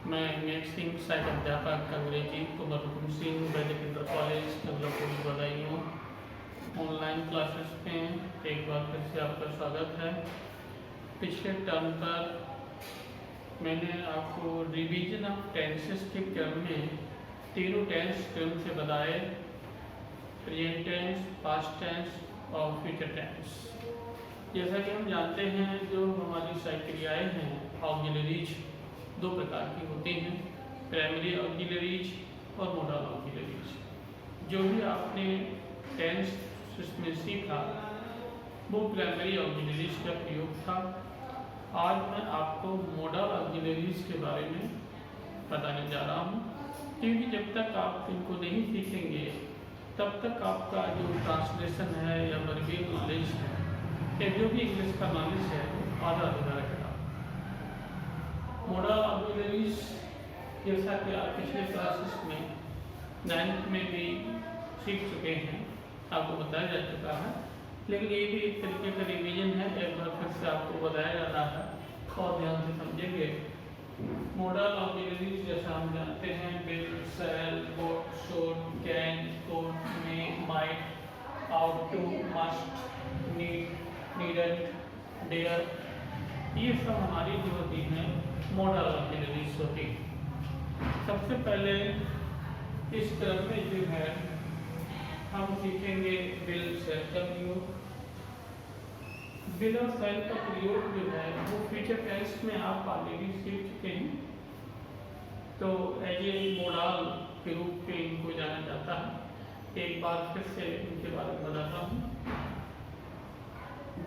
मैं हिमेश सिंह, सहायक अध्यापक अंग्रेजी कुंवर Hukum Singh, Vaidik inter college Nagalpur Badaun. Online classes में एक बार फिर से आपका स्वागत है। पिछले टर्म पर मैंने आपको रिवीजन ऑफ टेंसेस के क्रम में तीनों टेंस क्रम से बताए, प्रेजेंट टेंस, पास्ट टेंस और फ्यूचर टेंस। जैसा कि हम जानते हैं, जो हमारी सारी क्रियाएँ हैं ऑक्सिलरीज दो प्रकार की होती हैं, प्राइमरी ऑक्सिलरीज और मोडल ऑक्सिलरीज। जो भी आपने टेंस में सीखा वो प्राइमरी ऑक्सिलरीज का प्रयोग था। आज मैं आपको मोडल ऑक्सिलरीज के बारे में बताने जा रहा हूँ, क्योंकि जब तक आप इनको नहीं सीखेंगे तब तक आपका जो ट्रांसलेशन है या वर्बियल नॉलेज है या जो भी इंग्लिश का नॉलेज है वो आधा अधूरा रहेगा। मोडल ऑक्सिलरीज जैसा कि आप पिछले क्लासेस में 9th में भी सीख चुके हैं, आपको बताया जा चुका है, लेकिन ये भी एक तरीके का रिवीजन है। एक बार फिर से आपको बताया जा रहा है और ध्यान से समझेंगे। मोडल ऑक्सिलरीज जैसा हम जानते हैं, will, shall, would, should, can, could, may, might, ought to, must, need, needed, dare, ये सब हमारी जो होती हैं मोडल ऑक्सिलरीज होती। सबसे पहले इस क्रम में जो है हम सीखेंगे विल, शैल का प्रयोग। विल और शैल का प्रयोग जो है वो फ्यूचर टेंस में आप ऑलरेडी सीख चुके हैं, तो एज ए मोडल के रूप में इनको जाना जाता है। एक बार फिर से इनके बारे में बताता हूँ।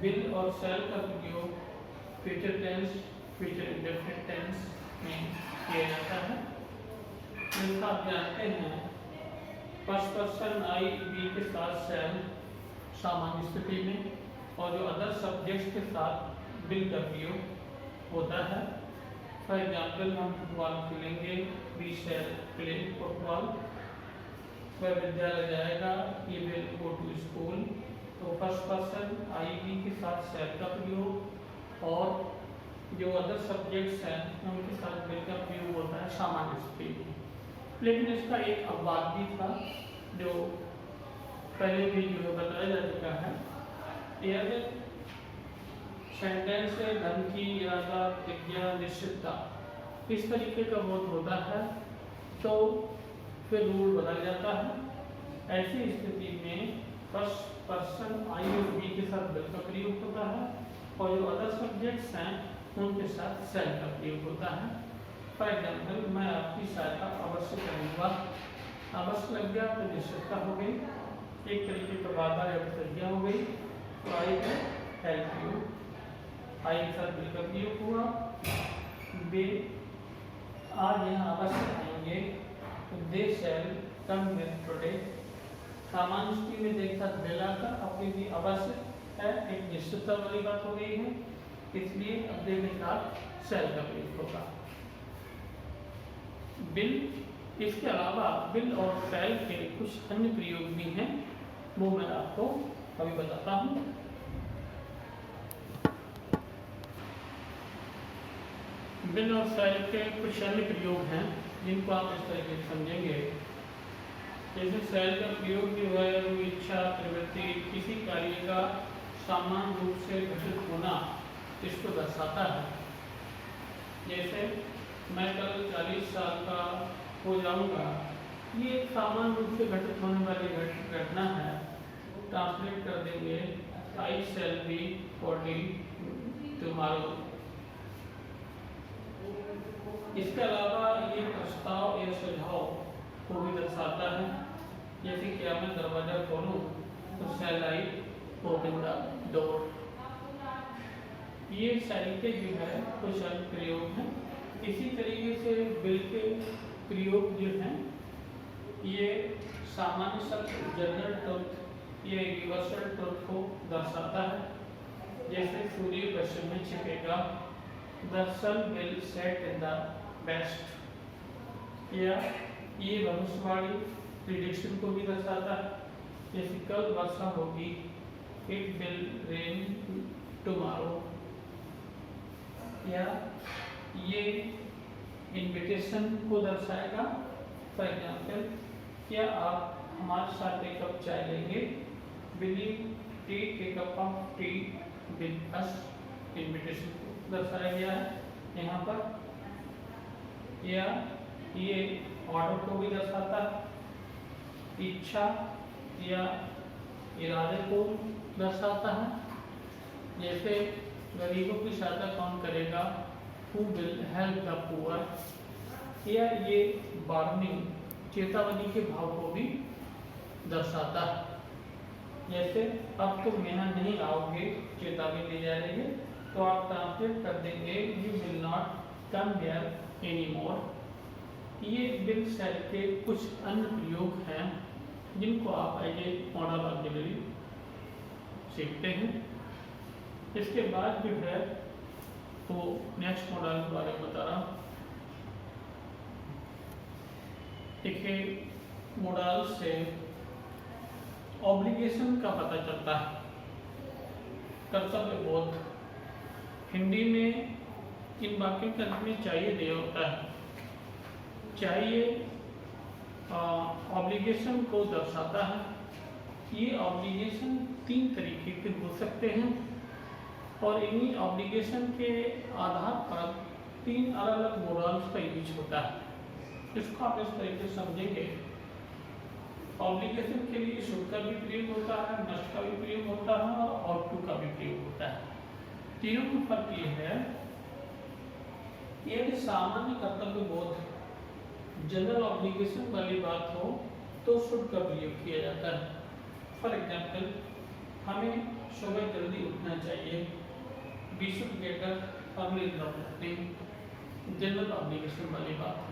विल और शैल का प्रयोग future tense, future indefinite tense में किया जाता है। जैसा आप जानते हैं, फर्स्ट पर्सन आई बी के साथ शैल सामान्य स्थिति में, और जो अदर सब्जेक्ट्स के साथ विल का प्रयोग होता है। फॉर एग्जाम्पल, हम फुटबॉल खेलेंगे, वी शैल प्ले फुटबॉल। वह विद्यालय जाएगा, ये विल गो टू स्कूल। तो फर्स्ट पर्सन आई बी के साथ शैल का प्रयोग और जो अदर सब्जेक्ट्स हैं उनके साथ विल का प्रयोग होता है सामान्य स्थिति में। लेकिन इसका एक अपवाद भी था जो पहले भी जो है बताया जा चुका है। यदि सेंटेंस से धन की, इरादा, प्रतिज्ञा, निश्चितता इस तरीके का बोध होता है तो फिर रूल बदल जाता है। ऐसी स्थिति में फर्स्ट पर्सन आई और बी के साथ विल का प्रयोग होता है और जो अदर सब्जेक्ट्स हैं उनके साथ शैल का प्रयोग होता है। फॉर एग्जाम्पल, मैं आपकी सहायता अवश्य करूँगा, अवश्य लग गया तो निश्चितता हो गई, एक तरीके का वादा या प्रतिज्ञा हो गई, तो आई है हेल्प यू, आई के साथ विल का प्रयोग हुआ। वे आज यहाँ अवश्य आएंगे, तो दे शैल कम हियर टुडे। सामान्य स्थिति में देखा विल आता, अपनी भी अवश्य है, एक निश्चितता वाली बात हो गई है, इसलिए अब दे के साथ शैल का प्रयोग होगा। विल, इसके अलावा विल और शैल के कुछ अन्य प्रयोग भी हैं, वो मैं आपको अभी बताता हूँ। विल और शैल के कुछ अन्य प्रयोग हैं जिनको आप इस तरीके से समझेंगे। जैसे शैल का प्रयोग जो है वो इच्छा, प्रवृत्ति, किसी कार्य का सामान्य रूप से घटित होना इसको दर्शाता है। जैसे मैं कल 40 साल का हो जाऊंगा, ये एक सामान्य रूप से घटित होने वाली घटना है। ट्रांसलेट कर देंगे, आई शैल बी 40 टुमारो। इसके अलावा ये प्रस्ताव या सुझाव को भी दर्शाता है। जैसे क्या मैं दरवाजा खोलूं तो शैल आई ओपन द डोर। ये तरीके जो है कुछ अन्य प्रयोग हैं। इसी तरीके से विल के प्रयोग जो हैं ये सामान्य शब्द जनरल ट्रुथ या यूनिवर्सल ट्रुथ को दर्शाता है। जैसे सूर्य पश्चिम में छिपेगा, the sun will set in the west. या ये भविष्यवाणी प्रिडिक्शन को भी दर्शाता है। जैसे कल वर्षा होगी, इट विल रेन टुमारो। या ये इनविटेशन को दर्शाएगा। फॉर एग्जाम्पल, क्या आप हमारे साथ एक कप चाय लेंगे? Will you take a cup of tea with us? Invitation को दर्शाया गया है यहाँ पर। या ये ऑर्डर को भी दर्शाता है, इच्छा या इरादे को दर्शाता है। जैसे गरीबों की सहायता कौन करेगा? Who will help the poor. या ये वार्निंग, चेतावनी के भाव को भी दर्शाता है। जैसे अब तुम यहाँ नहीं आओगे, चेतावनी दी जा रही है, तो आप ट्रांसलेट कर देंगे you will not come here any more. ये विल शैल के कुछ अन्य प्रयोग हैं जिनको आप एज ए मॉडल ऑक्सिलरी सीखते हैं। इसके बाद जो है तो नेक्स्ट मॉडल के बारे में बता रहा हूँ। देखिए, मॉडल से ऑब्लिगेशन का पता चलता है। कर्तव्य बोध, हिंदी में इन वाक्यों के अंत में चाहिए दिया होता है। चाहिए ऑब्लिगेशन को दर्शाता है। ये ऑब्लिगेशन 3 तरीके के हो सकते हैं और इन्हीं ऑब्लिगेशन के आधार पर 3 अलग अलग मॉडल्स का यूज होता है। इसको आप इस तरीके से समझेंगे। ऑब्लिगेशन के लिए शुड का भी प्रयोग होता है, मस्ट का भी प्रयोग होता है और ought to का भी प्रयोग होता है। तीनों में फर्क ये है, यदि सामान्य कर्तव्य बोध जनरल ऑब्लिगेशन वाली बात हो तो शुड का प्रयोग किया जाता है। फॉर एग्जाम्पल, हमें सुबह जल्दी उठना चाहिए। We should get up early in the morning, general obligation वाली बात है।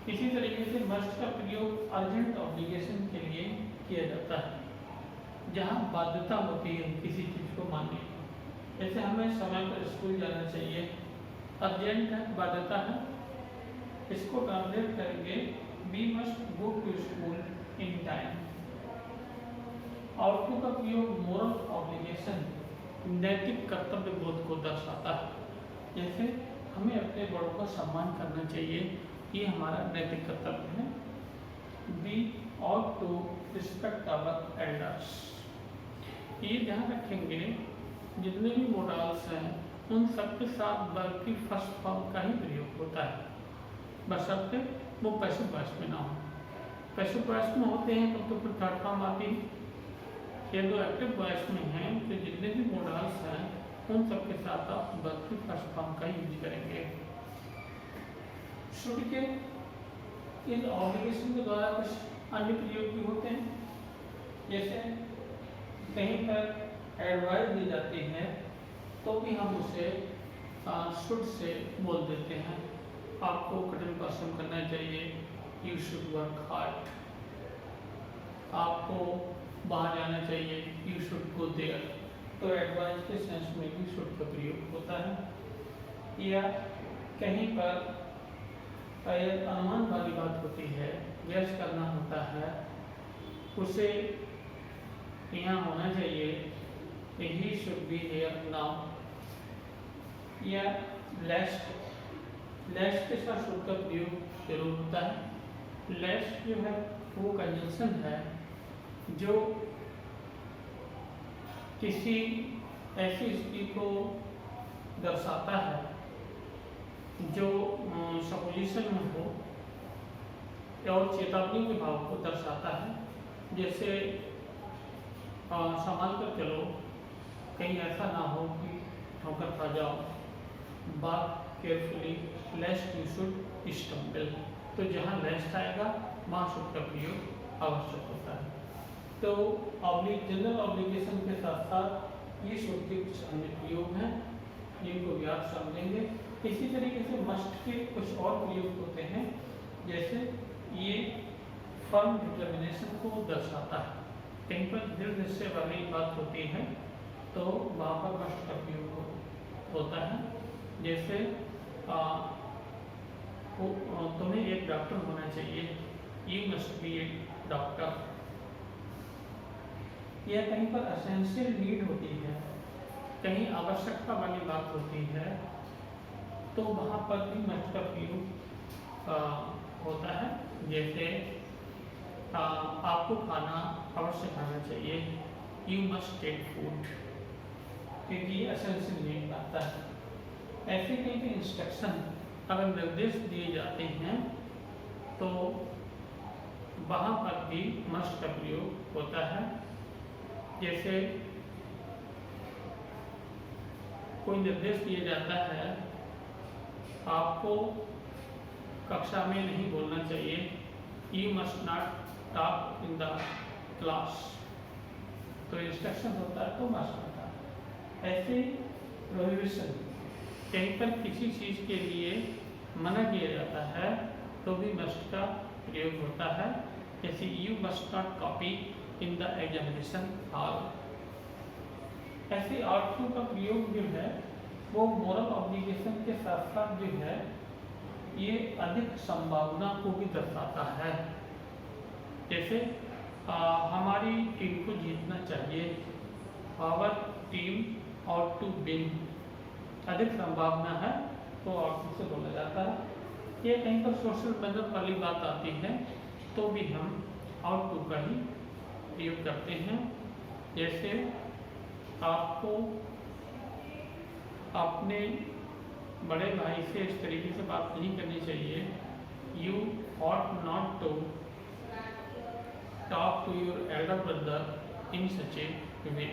इसी तरीके से मस्ट का प्रयोग अर्जेंट ऑब्लिगेशन के लिए किया जाता है, जहाँ बाध्यता होती है किसी चीज़ को मानने की। जैसे हमें समय पर स्कूल जाना चाहिए, अर्जेंट है, बाध्यता है। इसको ट्रांसलेट करेंगे we must go to school in time. Output का प्रयोग मोरल ऑब्लिगेशन, नैतिक कर्तव्य बोध को दर्शाता है। जैसे हमें अपने बड़ों का सम्मान करना चाहिए, ये हमारा नैतिक कर्तव्य है। We ought to respect our elders। ये ध्यान रखेंगे, जितने भी मॉडल्स हैं उन सबके साथ वर्ब की फर्स्ट फॉर्म का ही प्रयोग होता है, बशर्ते वो पैसिव वॉइस में ना हो। पैसिव वॉइस में होते हैं तब तो फिर थर्ड फॉर्म आती है। ये दो एक्टिव वॉइस में हैं तो जितने भी मॉडल्स हैं उन सबके साथ आप वर्ब की फर्स्ट फॉर्म का यूज करेंगे। शुड के इन ऑब्लिगेशन के द्वारा कुछ अन्य प्रयोग भी होते हैं। जैसे कहीं पर एडवाइस दी जाती है तो भी हम उसे शुड से बोल देते हैं। आपको कठिन परिश्रम करना चाहिए, यू शुड वर्क हार्ड। आपको बाहर जाना चाहिए, यू शुड गो देयर। तो एडवाइस के सेंस में भी शुड का प्रयोग होता है। या कहीं पर अनुमान वाली बात होती है, गैस करना होता है, उसे यहाँ होना चाहिए he should be here now. या लेस्ट के साथ शुड का प्रयोग जरूर होता है। लेस्ट जो है वो कंजंक्शन है जो किसी ऐसी स्थिति को दर्शाता है जो सपोजिशन में हो और चेतावनी के भाव को दर्शाता है। जैसे संभाल कर चलो, कहीं ऐसा ना हो कि ठोकर खा जाओ। बात केयरफुली, लेस्ट यू शुड स्टम्बल। तो जहाँ लेस्ट आएगा वहाँ शुड का प्रयोग आवश्यक होता है। तो जनरल ऑब्लिगेशन के साथ साथ ये शुड के कुछ अन्य प्रयोग हैं जिनको भी आप समझेंगे। इसी तरीके से मस्ट के कुछ और प्रयोग होते हैं, जैसे ये फर्म डिटर्मिनेशन को दर्शाता है। कहीं पर दृढ़ निश्चय वाली बात होती है तो वहाँ पर मस्ट का प्रयोग होता है। जैसे तुम्हें एक डॉक्टर होना चाहिए, you must be A doctor. यह कहीं पर एसेंशियल नीड होती है, कहीं आवश्यकता वाली बात होती है तो वहाँ पर भी मस्ट का प्रयोग होता है। जैसे आपको खाना अवश्य खाना चाहिए, यू मस्ट टेक फूड, क्योंकि ये एसेंशियल नीड आता है। ऐसे कई इंस्ट्रक्शन अगर निर्देश दिए जाते हैं तो वहाँ पर भी मस्ट का प्रयोग होता है। जैसे कोई निर्देश दिया जाता है, आपको कक्षा में नहीं बोलना चाहिए, you must not talk in the class, तो इंस्ट्रक्शन होता है तो मस्ट होता है। ऐसे प्रोहिबिशन, कहीं पर किसी चीज़ के लिए मना किया जाता है तो भी मस्ट का प्रयोग होता है। जैसे you must not copy in the examination hall. ऐसे आर्टिकल का प्रयोग जो है वो मोरल ऑब्लिगेशन के साथ साथ जो है ये अधिक संभावना को भी दर्शाता है। जैसे हमारी टीम को जीतना चाहिए, आवर टीम और टू विन, अधिक संभावना है तो आउटपुट से बोला जाता है। ये कहीं पर सोशल मैनर वाली बात आती है तो भी हम आउटपुट का ही प्रयोग करते हैं। जैसे आपको अपने बड़े भाई से इस तरीके से बात नहीं करनी चाहिए, you ought not to talk to your elder brother in such a way।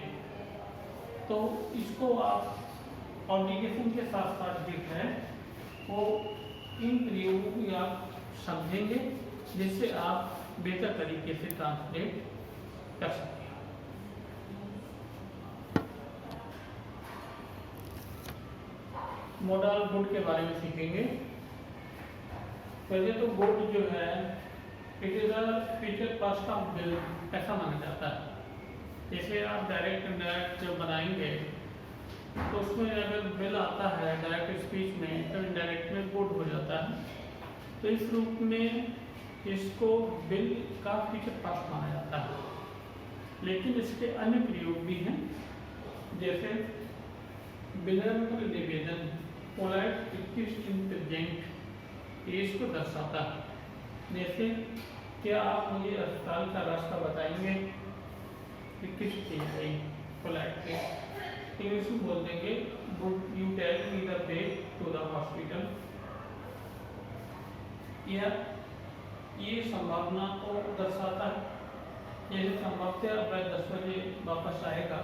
तो इसको आप ऑब्लिगेशन के साथ साथ जो है वो इन प्रयोगों को आप समझेंगे जिससे आप बेहतर तरीके से ट्रांसलेट कर सकें। मॉडल गुड के बारे में सीखेंगे। पहले तो गुड जो है it is a future past of bill, ऐसा माना जाता है। जैसे आप डायरेक्ट इनडायरेक्ट जब बनाएंगे तो उसमें अगर बिल आता है डायरेक्ट स्पीच में तो इनडायरेक्ट में गुड हो जाता है। तो इस रूप में इसको बिल का फ्यूचर पास्ट माना जाता है। लेकिन इसके अन्य प्रयोग भी हैं, जैसे विनम्र निवेदन, पोलाइट रिक्वेस्ट इन प्रेजेंट, ये इसको दर्शाता है। जैसे क्या आप मुझे अस्पताल का रास्ता बताएंगे, रिक्वेस्ट की जाएगी पोलाइटली। इंग्लिश में बोल देंगे would you tell me the way to the hospital. या ये संभावना को दर्शाता है। जैसे संभवतः वह 10 बजे वापस आएगा,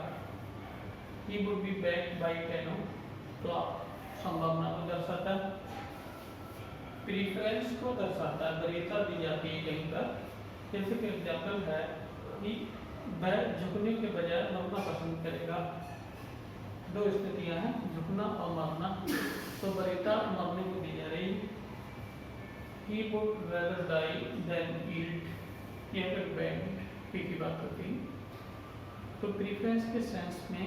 he would be back by 10 o'clock, संभावना को दर्शाता है। प्रीफरेंस को दर्शाता है, वरीयता दी जाती है कहीं पर। जैसे कि एग्जाम्पल है कि वह झुकने के बजाय मरना पसंद करेगा। दो स्थितियां हैं, झुकना और मरना, तो वरीयता मरने को दी जा रही। He would rather die than yield, यह फिर बैंड की बात होती है। तो प्रीफरेंस के सेंस में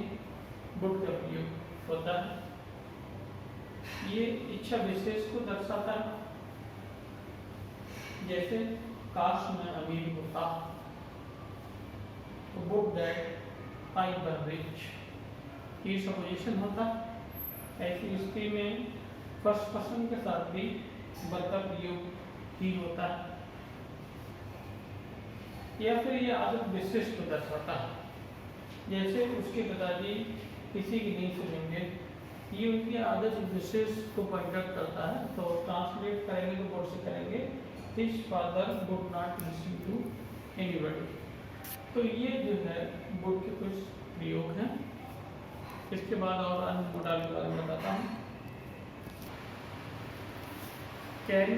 वुड का प्रयोग होता है। ये इच्छा विशेष को दर्शाता है। जैसे काश मैं अमीर होता, तो would that I were rich, ये सपोजिशन होता है। ऐसी स्थिति में फर्स्ट पर्सन के साथ भी वर का प्रयोग ही होता है। या फिर ये आदत विशेष को दर्शाता है। जैसे उसके पिताजी किसी की नहीं सुनेंगे, ये उनकी आदत विशेष को पॉइंट आउट करता है। तो ट्रांसलेट करेंगे तो बोर्ड से करेंगे his father would not listen to anybody. तो ये जो है वुड के कुछ प्रयोग हैं। इसके बाद और अन्य मोडाल के बारे में बताता हूँ। कैन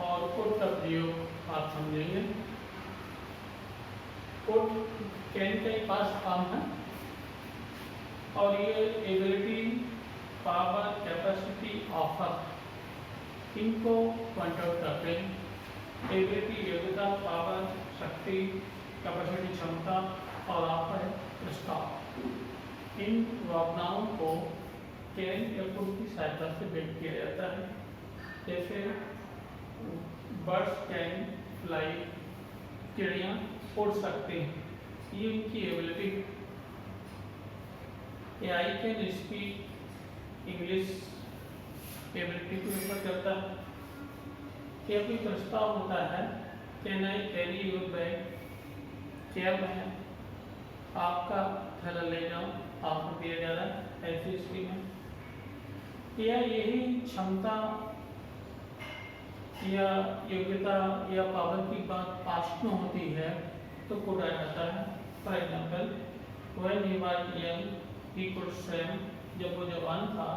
और कुड का प्रयोग आप समझेंगे। कुड कैन का ही पास्ट फॉर्म है और ये एबिलिटी, पावर, कैपेसिटी, ऑफर, इनको पॉइंट आउट करते हैं। एबिलिटी योग्यता, पावर शक्ति, कैपेसिटी क्षमता और ऑफर प्रस्ताव। इन भावनाओं को कैन या कुड की सहायता से व्यक्त किया जाता है। जैसे बर्ड्स कैन फ्लाई, चिड़ियाँ उड़ सकते हैं, ये इनकी ability. I can speak English, ability को रेफर करता है। क्या कोई प्रस्ताव होता है, can I carry your bag, क्या मैं आपका थैला ले जाऊं, आपको दिया जा रहा है ऐसी स्थिति में। या यही क्षमता या योग्यता या पावर की बात पास्ट में होती है तो कुड आ जाता है। For example, when he was young he could swim, जब वो जवान था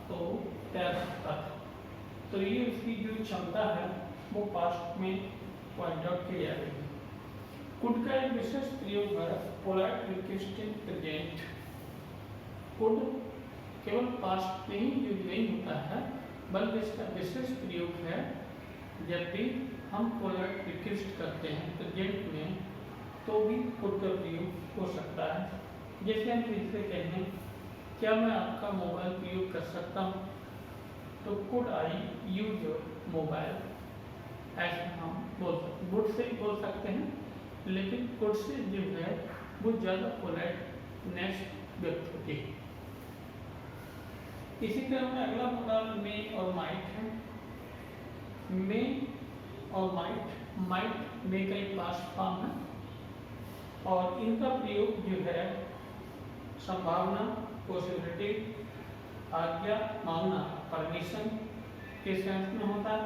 तो तैर सकता था। तो ये उसकी जो क्षमता है वो पास्ट में पॉइंट आउट की जा रही है। कुड का एक विशेष प्रयोग है polite request in present. Could केवल पास्ट में ही यूज नहीं होता है, बल्कि इसका विशेष प्रयोग है जब भी हम पोलाइट रिक्वेस्ट करते हैं प्रेजेंट में, तो भी कुड का प्रयोग हो सकता है। जैसे हम फिर से कहें, क्या मैं आपका मोबाइल प्रयोग कर सकता हूँ, तो could I use your mobile, ऐसे हम बोल सकते, वुड से बोल सकते हैं, लेकिन कुड से जो है वो ज़्यादा पोलाइटनेस व्यक्त होती है। इसी तरह में अगला मॉडल में और माइट है। मे और माइट मे का एक पास्ट फॉर्म है और इनका प्रयोग जो है संभावना, पॉसिबिलिटी, आज्ञा मांगना, परमिशन के सेंस में होता है।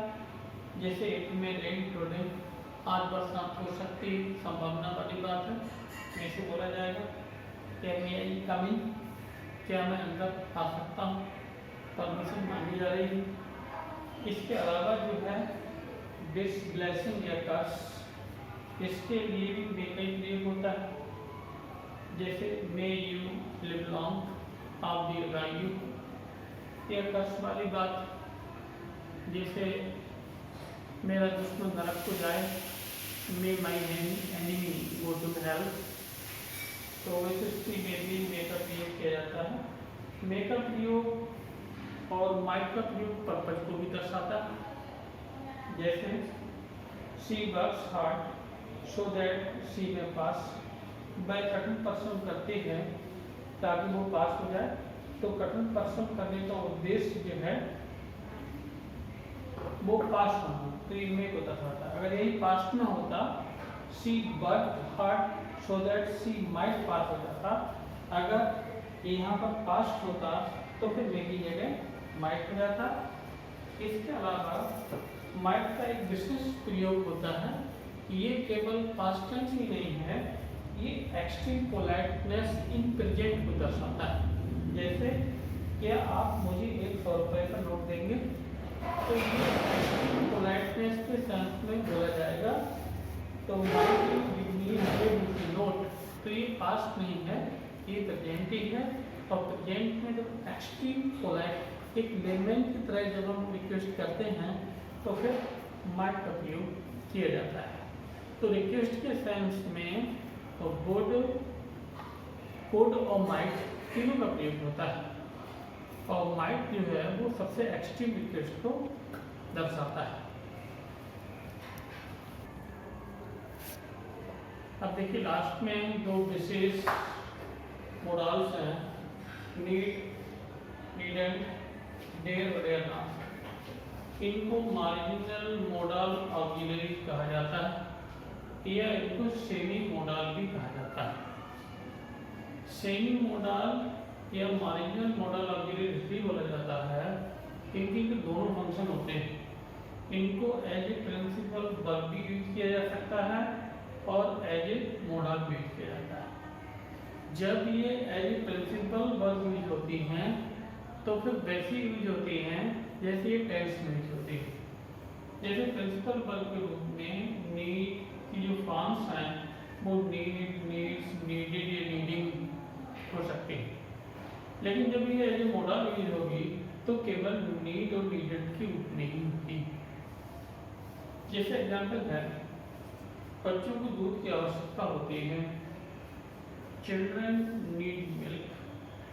जैसे में रेन टुडे, आज बरसात हो सकती, संभावना वाली बात है, में से बोला जाएगा। क्या मे आई कम इन, क्या मैं अंदर आ सकता हूँ, परमिशन मांगी जा रही है। इसके अलावा जो है दिस ब्लेसिंग या कर्स, इसके लिए भी मे का प्रयोग होता है। जैसे मे यू लिव लॉन्ग, आप दीर्घायु, यह कर्स वाली बात। जैसे मेरा दुश्मन नरक को जाए, may my enemy go to hell, तो इस स्थिति में भी मे का प्रयोग किया जाता है। मे का प्रयोग और माइट का प्रयोग पर्पज को भी दर्शाता है। जैसे she works hard so that she में पास, वह कठिन परिश्रम करती है ताकि वो पास हो जाए। तो कठिन परिश्रम करने का उद्देश्य जो है वो पास होना, तो इनमें को दर्शाता है। अगर यही पास्ट में होता, she worked hard so that she might pass हो जाता। अगर यहाँ पर पास्ट होता तो फिर मे की जगह माइट हो जाता। इसके अलावा माइट का एक विशेष प्रयोग होता है, ये केवल पास्ट टेंस ही नहीं है, ये एक्सट्रीम पोलाइटनेस इन प्रेजेंट को दर्शाता है। जैसे क्या आप मुझे 100 रुपये का नोट देंगे, तो ये एक्सट्रीम पोलाइटनेस के सेंस में बोला जाएगा। तो माइट नोट, तो ये पास्ट नहीं है, ये प्रेजेंट ही है। और प्रेजेंट में जब एक्सट्रीम पोलाइट एक लेमन की तरह जब हम रिक्वेस्ट करते हैं तो फिर माइट का प्रयोग किया जाता है। तो रिक्वेस्ट के सेंस में तो वुड और माइट तीनों का प्रयोग होता है। और माइट जो है वो सबसे एक्सट्रीम रिक्वेस्ट को दर्शाता है। अब देखिए लास्ट में दो विशेष मोडल्स हैं, नीड, नीडेड, डेयर और डेयर नॉट। इनको मार्जिनल मोडल ऑक्सिलरी कहा जाता है या इनको सेमी मोडल भी कहा जाता है। सेमी मोडल या मार्जिनल मोडल ऑक्सिलरी इसलिए बोला जाता है क्योंकि इनके दोनों फंक्शन होते हैं। इनको एज ए प्रिंसिपल वर्ब भी यूज किया जा सकता है और एज ए मोडल भी यूज किया जाता है। जब ये as a principal verb use होती हैं तो फिर वैसी यूज होती हैं जैसे ये टेंस में यूज होती है। जैसे प्रिंसिपल वर्ब के रूप में नीड की जो फॉर्म्स हैं वो नीड, नीड्स, नीडेड या नीडिंग हो सकती है। लेकिन जब ये एज ए मोडल यूज होगी तो केवल नीड और नीडेड के रूप में ही होती। जैसे एग्जाम्पल है, बच्चों को दूध की आवश्यकता होती है, चिल्ड्रन नीड मिल्क।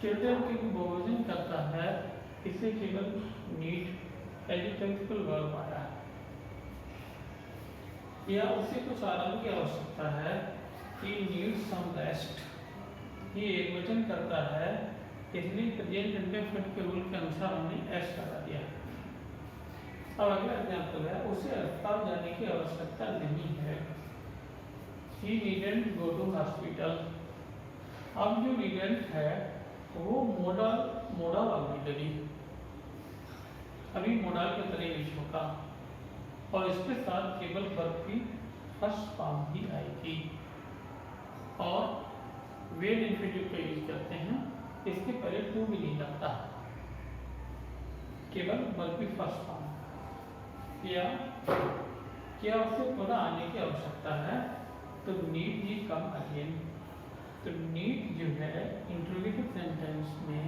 चिल्ड्रन की बहुवचन करता है, इसे केवल need as a principal verb आया है। या उसे कुछ आराम की आवश्यकता है, he needs some rest, ये एक वचन करता है, इसलिए प्रेजेंट इंडेफिनिट के रूल के अनुसार हमने एस लगा दिया। अब अगला एग्जाम्पल है, उसे अस्पताल जाने की आवश्यकता नहीं है। He didn't go to hospital। अब जो didn't है वो मोडल ऑक्सिलरी, अभी मोडल के तरह यूज होगा और इसके साथ केवल वर्ब की फर्स्ट फॉर्म ही आएगी और वेड इंफिनिटिव का यूज करते हैं। इसके पहले टू भी नहीं लगता, केवल वर्ब की फर्स्ट फॉर्म। क्या उसे पुनः आने की आवश्यकता है, तो नीड ही कम अगेन। तो नीड जो है इंट्रोगेटिव सेंटेंस में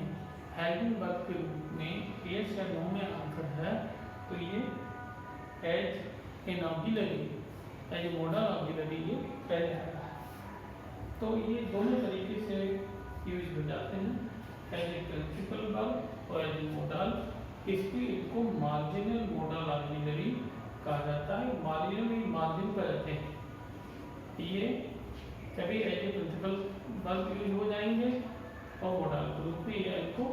हेल्पिंग वर्ब के रूप में यस या नो में आंसर है, तो ये as an auxiliary, as a modal auxiliary ये पहले आया है। तो ये दोनों तरीके से यूज हो जाते हैं, एज ए प्रिंसिपल वर्ब और एज ए मॉडल। इसकी इनको मार्जिनल मॉडल ऑक्सिलरी कहा जाता है। मार्जिनल मार्जिन पर रहते हैं, ये कभी as a principal verb use हो जाएंगे और मॉडल के रूप में ये इनको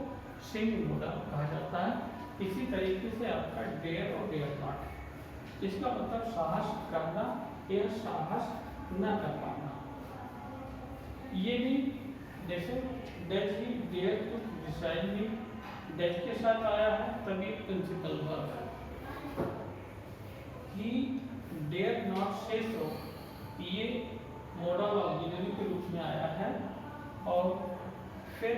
सेमी मॉडल कहा जाता है। इसी तरीके से आपका डेयर और डेयर नॉट, इसका मतलब साहस करना या साहस न कर पाना। ये भी जैसे that he dare to decide me, that के साथ आया है तभी प्रिंसिपल वर्ब है। ही डेयर नॉट से सो, ये मॉडल ऑक्सिलरी के रूप में आया है और फिर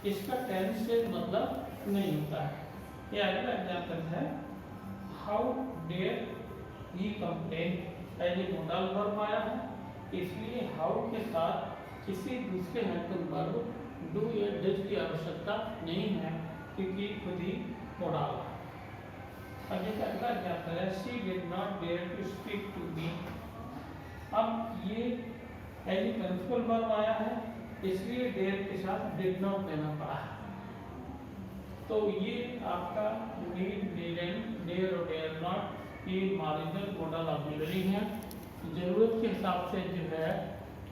इसका टेंस से मतलब नहीं होता है। ये अगला एग्जाम्पल है, how dare he complain, as a modal verb आया है, इसलिए हाउ के साथ किसी दूसरे हेल्पिंग वर्ब डू या डज की आवश्यकता नहीं है क्योंकि खुद ही मॉडल है। अब ये अगला एग्जाम्पल है, she did not dare to speak to me. अब ये एज ए प्रिंसिपल वर्ब आया है, इसलिए डेयर के साथ डिड नॉट देना पड़ा है। तो ये आपका नीड, डिडंट, डेयर और डेयर नॉट ये मार्जिनल मॉडल ऑक्सिलरी हैं। जरूरत के हिसाब से जो है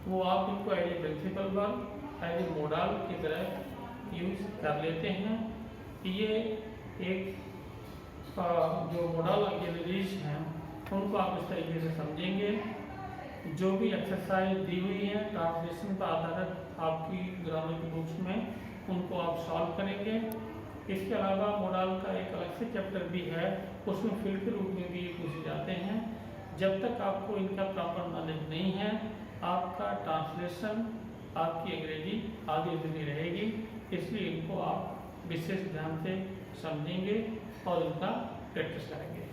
वो आप इनको as a principal verb, as a modal की तरह यूज कर लेते हैं। ये एक जो मॉडल ऑक्सिलरीज हैं उनको आप इस तरीके से समझेंगे। जो भी एक्सरसाइज दी हुई है ट्रांसलेशन पर आधारित आपकी ग्रामर की बुक्स में, उनको आप सॉल्व करेंगे। इसके अलावा मॉडल का एक अलग से चैप्टर भी है, उसमें फिल के रूप में भी ये पूछे जाते हैं। जब तक आपको इनका प्रॉपर नॉलेज नहीं है, आपका ट्रांसलेशन, आपकी अंग्रेजी आधी अधूरी रहेगी। इसलिए इनको आप विशेष ध्यान से समझेंगे और इनका प्रैक्टिस करेंगे।